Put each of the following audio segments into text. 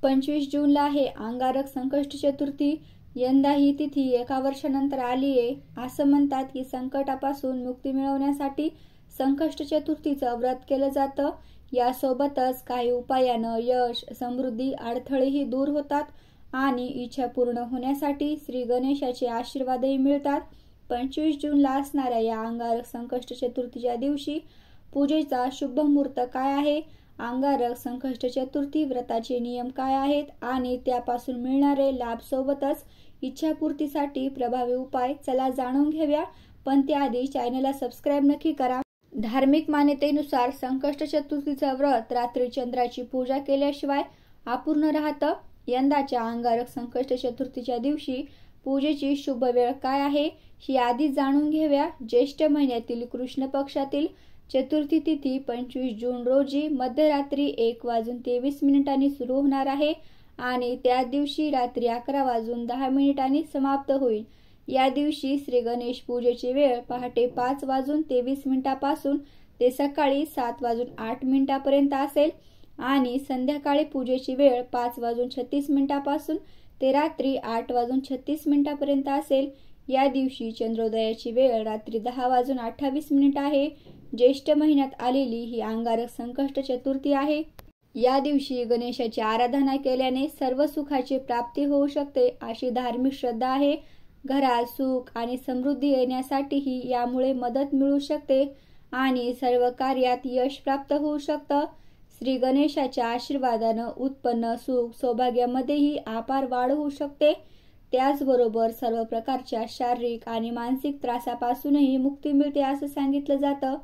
25 जूनला आहे अंगारक संकष्ट चतुर्थी। यंदा ही तिथी 1 वर्षानंतर आली आहे। असं म्हणतात की संकटापासून मुक्ती मिळवण्यासाठी संकष्ट चतुर्थीचं व्रत केलं जातं। यासोबतच काही उपायानं यश, समृद्धी, अडथळेही दूर होतात आणि इच्छा पूर्ण होण्यासाठी श्री गणेशाचे आशीर्वादही मिळतात। 25 जूनला असणाऱ्या या अंगारक संकष्ट चतुर्थीच्या दिवशी पूजेचा शुभ मुहूर्त काय आहे, अंगारक संकष्ट चतुर्थी व्रताचे नियम काय आहेत आणि त्यापासून मिळणारे लाभ सोबतच इच्छापूर्तीसाठी प्रभावी उपाय, चला जाणून घेऊया। पण त्याआधी चॅनलला सबस्क्राईब नक्की करा। धार्मिक मान्यतेनुसार संकष्ट चतुर्थीचं व्रत रात्री चंद्राची पूजा केल्याशिवाय अपूर्ण राहतं। यंदाच्या अंगारक संकष्ट चतुर्थीच्या दिवशी पूजेची शुभ वेळ काय आहे ही आधी जाणून घेऊया। ज्येष्ठ महिन्यातील कृष्ण पक्षातील चतुर्थी तिथी 25 जून रोजी मध्यरात्री 1:23 सुरू होणार आहे आणि त्या दिवशी रात्री 11:10 समाप्त होईल। या दिवशी श्री गणेश पूजेची वेळ पहाटे 5:23 पासून ते सकाळी 7:08 पर्यंत असेल आणि संध्याकाळी पूजेची वेळ 5:36 पासून ते रात्री 8:36 पर्यंत असेल। या दिवशी चंद्रोदयाची वेळ रात्री 10:28 आहे। ज्येष्ठ महिन्यात आलेली ही अंगारक संकष्ट चतुर्थी आहे। या दिवशी गणेशाची आराधना केल्याने सर्व सुखाची प्राप्ती होऊ शकते अशी धार्मिक श्रद्धा आहे। घरात सुख आणि समृद्धी येण्यासाठीही यामुळे मदत मिळू शकते आणि सर्व कार्यात यश प्राप्त होऊ शकतं। श्री गणेशाच्या आशीर्वादानं उत्पन्न, सुख, सौभाग्यामध्येही अपार वाढ होऊ शकते। त्याचबरोबर सर्व प्रकारच्या शारीरिक आणि मानसिक त्रासापासूनही मुक्ती मिळते असं सांगितलं जातं।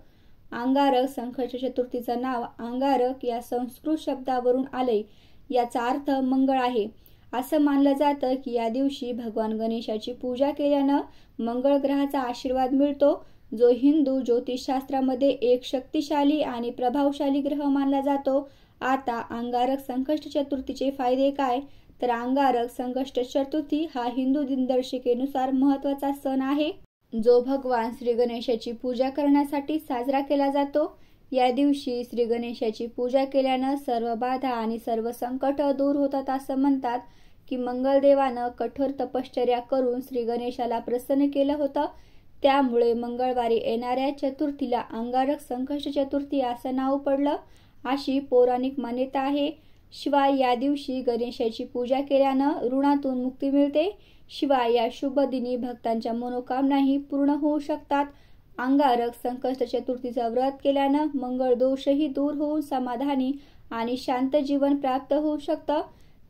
अंगारक संकष्ट चतुर्थीचं नाव अंगारक या संस्कृत शब्दावरून आलंय। याचा अर्थ मंगळ आहे। असं मानलं जातं की या दिवशी भगवान गणेशाची पूजा केल्यानं मंगळ ग्रहाचा आशीर्वाद मिळतो, जो हिंदू ज्योतिषशास्त्रामध्ये एक शक्तिशाली आणि प्रभावशाली ग्रह मानला जातो। आता अंगारक संकष्ट चतुर्थीचे फायदे काय, तर अंगारक संकष्ट चतुर्थी हा हिंदू दिनदर्शिकेनुसार महत्त्वाचा सण आहे, जो भगवान श्री गणेशाची पूजा करण्यासाठी साजरा केला जातो। या दिवशी श्री गणेशाची पूजा केल्यानं सर्व बाधा आणि सर्व संकट दूर होतात। असं म्हणतात की मंगळदेवानं कठोर तपश्चर्या करून श्री गणेशाला प्रसन्न केलं होतं, त्यामुळे मंगळवारी येणाऱ्या चतुर्थीला अंगारक संकष्ट चतुर्थी असं नाव पडलं, अशी पौराणिक मान्यता आहे। शिवाय या दिवशी गणेशाची पूजा केल्यानं ऋणातून मुक्ती मिळते। शिवाय या शुभ दिनी भक्तांच्या मनोकामनाही पूर्ण होऊ शकतात। अंगारक संकष्ट चतुर्थीचं व्रत केल्यानं मंगळ दोषही दूर होऊन समाधानी आणि शांत जीवन प्राप्त होऊ शकतं।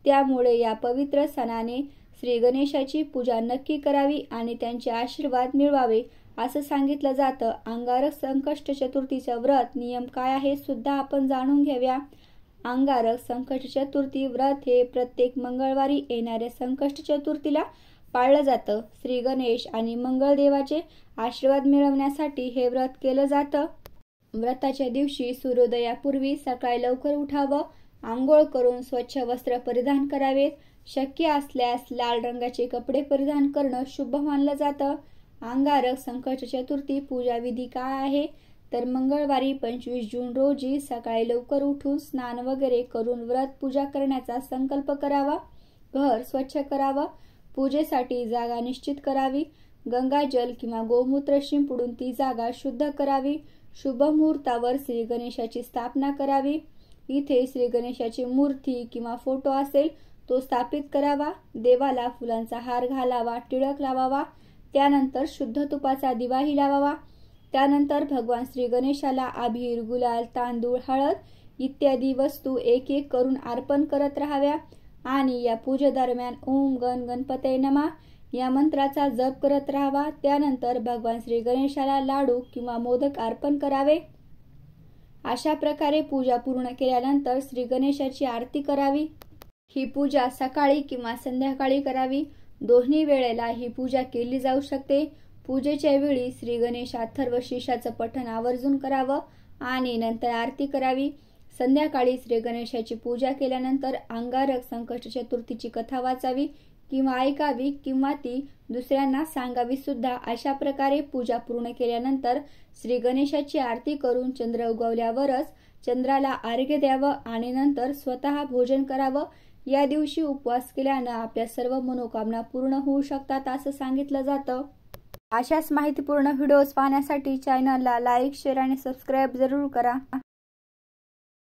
त्यामुळे या पवित्र सणाने श्री गणेशाची पूजा नक्की करावी आणि त्यांचे आशीर्वाद मिळवावे असं सांगितलं जातं। अंगारक संकष्ट चतुर्थीचं व्रत नियम काय आहे सुद्धा आपण जाणून घेऊया। अंगारक संकष्ट चतुर्थी व्रत हे प्रत्येक मंगळवारी येणाऱ्या संकष्ट चतुर्थीला पाळलं जातं। श्री गणेश आणि मंगळदेवाचे आशीर्वाद मिळवण्यासाठी हे व्रत केलं जातं। व्रताच्या दिवशी सूर्योदयापूर्वी सकाळी लवकर उठावं, आंघोळ करून स्वच्छ वस्त्र परिधान करावेत। शक्य असल्यास लाल रंगाचे कपडे परिधान करणं शुभ मानलं जातं। अंगारक संकष्ट चतुर्थी पूजा विधी काय आहे, तर मंगळवारी 25 जून रोजी सकाळी लवकर उठून स्नान वगैरे करून व्रत पूजा करण्याचा संकल्प करावा। घर स्वच्छ करावं, पूजेसाठी जागा निश्चित करावी, गंगाजल किंवा गोमूत्र शिंपडून ती जागा शुद्ध करावी। शुभ मुहूर्तावर श्री गणेशाची स्थापना करावी। इथे श्री गणेशाची मूर्ती किंवा फोटो असेल तो स्थापित करावा। देवाला फुलांचा हार घालावा, टिळक लावावा, त्यानंतर शुद्ध तुपाचा दिवाही लावावा। त्यानंतर भगवान श्री गणेशाला अबीर, गुलाल, तांदूळ, हळद इत्यादी वस्तू एक एक करून अर्पण करत राहाव्या आणि या पूजेदरम्यान ओम गण गणपतये नमः या मंत्राचा जप करत राहावा। त्यानंतर भगवान श्री गणेशाला लाडू किंवा मोदक अर्पण करावे। अशा प्रकारे पूजा पूर्ण केल्यानंतर श्री गणेशाची आरती करावी। ही पूजा सकाळी किंवा संध्याकाळी करावी। दोन्ही वेळेला ही पूजा केली जाऊ शकते। पूजेच्या वेळी श्री गणेश अथर्व शीर्षाचं पठण आवर्जून करावं आणि नंतर आरती करावी। संध्याकाळी श्री गणेशाची पूजा केल्यानंतर अंगारक संकष्ट चतुर्थीची कथा वाचावी किंवा ऐकावी किंवा ती दुसऱ्यांना सांगावी सुद्धा। अशा प्रकारे पूजा पूर्ण केल्यानंतर श्री गणेशाची आरती करून चंद्र उगवल्यावरच चंद्राला अर्घ्य द्यावं आणि नंतर स्वतः भोजन करावं। या दिवशी उपवास केल्यानं आपल्या सर्व मनोकामना पूर्ण होऊ शकतात असं सांगितलं जातं। अशाच माहितीपूर्ण व्हिडिओज पाहण्यासाठी चॅनलला लाईक, शेअर आणि सबस्क्राईब जरूर करा।